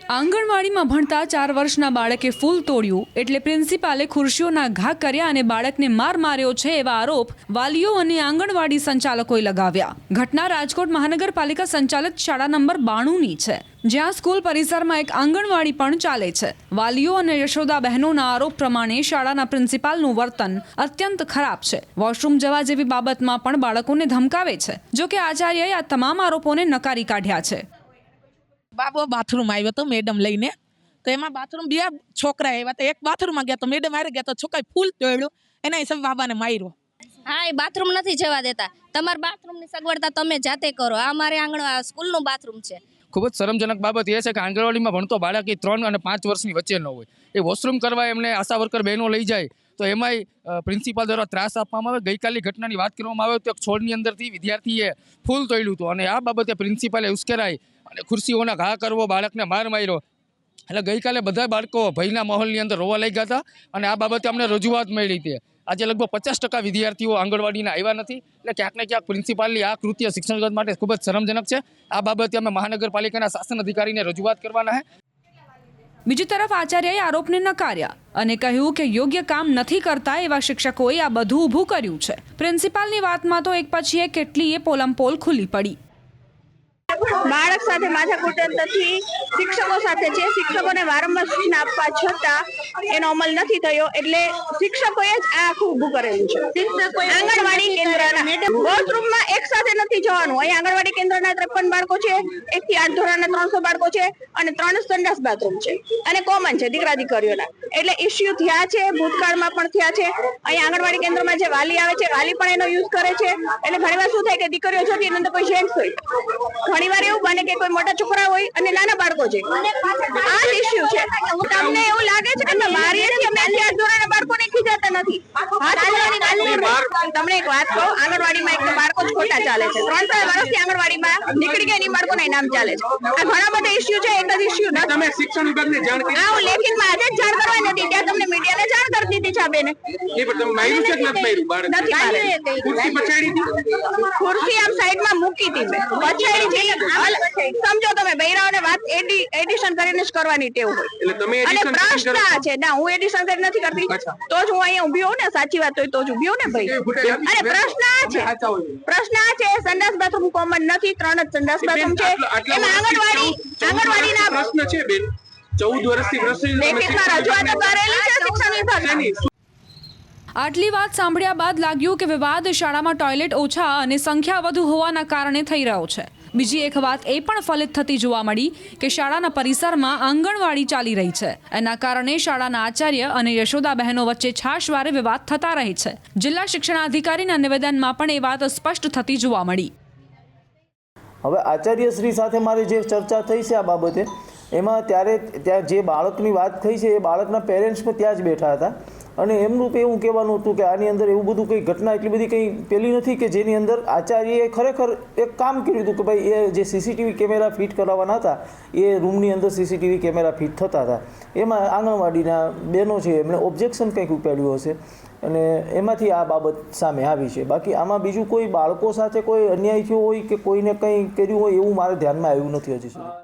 આંગણવાડીમાં ભણતા 4 વર્ષના બાળકે ફૂલ તોડ્યું એટલે પ્રિન્સિપાલે ખુરશીઓના ઘા કર્યા અને બાળકને માર માર્યો છે એવા આરોપ વાલીઓ અને આંગણવાડી સંચાલકોએ લગાવ્યા। ઘટના રાજકોટ મહાનગરપાલિકા સંચાલિત શાળા નંબર 92ની છે, જ્યાં સ્કૂલ પરિસરમાં એક આંગણવાડી પણ ચાલે છે। વાલીઓ અને યશોદા બહેનોના આરોપ પ્રમાણે શાળાના પ્રિન્સિપાલનું વર્તન અત્યંત ખરાબ છે। વોશરૂમ જવા જેવી બાબતમાં પણ બાળકોને ધમકાવે છે। જો કે આચાર્યએ આ તમામ આરોપોને નકારી કાઢ્યા છે। बाबो बाथरूम आयो तो मैडम लईने तो एमां बाथरूम बे छोकरा आव्या तो एक बाथरूम में गया तो मैडम हारे गया तो छोकराए फूल तोड्यो एना हिसाबे बाबाने मार्यो। हाँ ए बाथरूम नहीं जवा देता, तमारा बाथरूम की सगवड़ता तमे जाते करो। आ मारे आंगण स्कूलनुं बाथरूम छे। खूब ज शरमजनक बाबत ए छे के आंगणवाड़ीमां भणतो बाळक 3 અને 5 વર્ષની વચ્ચેનો હોય એ વોશરૂમ કરવા એમને આશા વર્કર બહેનો લઈ જાય તો એમાંય પ્રિન્સિપાલ દ્વારા ત્રાસ આપવામાં આવે। ગઈકાલની ઘટનાની વાત કરવામાં આવે તો છોડની અંદરથી વિદ્યાર્થીએ ફૂલ તોડ્યું હતું અને આ બાબતે પ્રિન્સિપાલે ઉશ્કેરાઈ અને ખુરશીઓના ઘા કરવો, બાળકને માર માર્યો। એટલે ગઈકાલે બધા બાળકો ભયના માહોલની અંદર રોવા લાગ્યા હતા અને આ બાબતે અમને રજૂઆત મળી હતી। આજે લગભગ 50% વિદ્યાર્થીઓ આંગણવાડીના આવ્યા નથી। એટલે ક્યાંક ને ક્યાંક પ્રિન્સિપાલની આ કૃત્ય શિક્ષણ જગત માટે ખૂબ જ શરમજનક છે। આ બાબતે અમે મહાનગરપાલિકાના શાસન અધિકારીને રજૂઆત કરવાના છે। બીજી તરફ આચાર્યએ આરોપને નકાર્યા અને કહ્યું કે યોગ્ય કામ નથી કરતા એવા શિક્ષકોએ આ બધું ઊભું કર્યું છે। પ્રિન્સિપાલની વાતમાં તો એક પછી એક કેટલીય પોલમપોલ ખુલ્લી પડી। બાળક સાથે માથાકૂટ નથી, શિક્ષકો સાથે છે। શિક્ષકોને વારંવાર સૂચના આપવા છતાં એનો અમલ નથી થયો, એટલે શિક્ષકોએ જ આ આખું ઊભું કરેલું છે। આંગણવાડી કેન્દ્રના વોશરૂમમાં એક સાથે નથી જવાનું। અહીં આંગણવાડી કેન્દ્રના 53 બાળકો છે, 1 થી 8 ધોરણના 300 બાળકો છે અને 3 સંડાસ બાથરૂમ છે અને કોમન છે દીકરા દીકરીઓના। એટલે ઇસ્યુ થયા છે, ભૂતકાળમાં પણ થયા છે। અહીં આંગણવાડી કેન્દ્રમાં જે વાલી આવે છે, વાલી પણ એનો યુઝ કરે છે। એટલે ઘણીવાર શું થાય કે દીકરીઓ જતી એની અંદર કોઈ જેન્ટ્સ હોય, ઘણીવાર એવું બને કે કોઈ મોટા છોકરા હોય અને નાના બાળકો છે। આ જ ઇસ્યુ છે। તમને એવું લાગે છે કે અમે મારીએ છીએ, અમે 4 ધોરણના બાળકોને ખીજાતા નથી। તમને એક વાત કહું, આંગણવાડીમાં એક બાળકો જ ખોટા ચાલે છે। 3 વર્ષથી આંગણવાડીમાં નીકળી ગયા એની બાળકોના નામ ચાલે છે। આ ઘણા બધા ઇસ્યુ છે, એક જ ઇસ્યુ નથી। તમે શિક્ષણ વિભાગને જાણ કરી? આ હું લેખિતમાં આજે જ જાણ કરવાની હતી, ત્યાં તમને મીડિયાને જાણ કરી દીધી છે આ બેને। એ પણ તમે માર્યું છે કે નથી માર્યું બાળક? નથી માર્યું। ખુરશી પછાડી હતી? ખુરશી આમ સાઈડમાં મૂકી હતી મેં, પછાડી છે। સમજો તમે બૈરાઓને વાત એડિશન કરીને જ કરવાની ટેવ હોય। એટલે તમે અને એડિશન પ્રશ્ન આ છે ના, હું એડિશન કરી નથી કરતી, તો જ હું અહીંયા ઊભી હોઉં ને, સાચી વાત હોય તો જ ઊભી હોઉં ને ભાઈ। અને પ્રશ્ન આ છે સંડાસ બાથરૂમ કોમન નથી, 3 જ સંડાસ બાથરૂમ છે। એમાં આંગણવાડીના પ્રશ્ન છે બેન, 14 વર્ષથી પ્રશ્ન લેખિતમાં રજૂઆત કરેલી છે શિક્ષણ વિભાગની। આટલી વાત સાંભળ્યા બાદ લાગ્યું કે વિવાદ શાળામાં ટોયલેટ ઓછા અને સંખ્યા વધુ હોવાના કારણે થઈ રહ્યો છે। બીજી એક વાત એ પણ ફલિત થતી જોવા મળી કે શાળાના પરિસરમાં આંગણવાડી ચાલી રહી છે। એના કારણે શાળાના આચાર્ય અને યશોદા બહેનો વચ્ચે છાશવારે વિવાદ થતા રહે છે। જિલ્લા શિક્ષણાધિકારીના નિવેદનમાં પણ એ વાત સ્પષ્ટ થતી જોવા મળી। હવે આચાર્યશ્રી સાથે મારી જે ચર્ચા થઈ છે આ બાબતે, એમાં ત્યાં જે બાળકની વાત થઈ છે એ બાળકના પેરેન્ટ્સ પણ ત્યાં જ બેઠા હતા અને એમનું એવું કહેવાનું હતું કે આની અંદર એવું બધું કંઈ ઘટના એટલી બધી કંઈ પેલી નથી કે જેની અંદર આચાર્યએ ખરેખર એક કામ કર્યું હતું કે ભાઈ એ જે સીસીટીવી કેમેરા ફિટ કરાવવાના હતા એ રૂમની અંદર સીસીટીવી કેમેરા ફિટ થતા હતા, એમાં આંગણવાડીના બહેનો છે એમણે ઓબ્જેક્શન કંઈક ઉપાડ્યું હશે અને એમાંથી આ બાબત સામે આવી છે। બાકી આમાં બીજું કોઈ બાળકો સાથે કોઈ અન્યાય થયો હોય કે કોઈને કંઈ કર્યું હોય એવું મારે ધ્યાનમાં આવ્યું નથી હજી સુધી।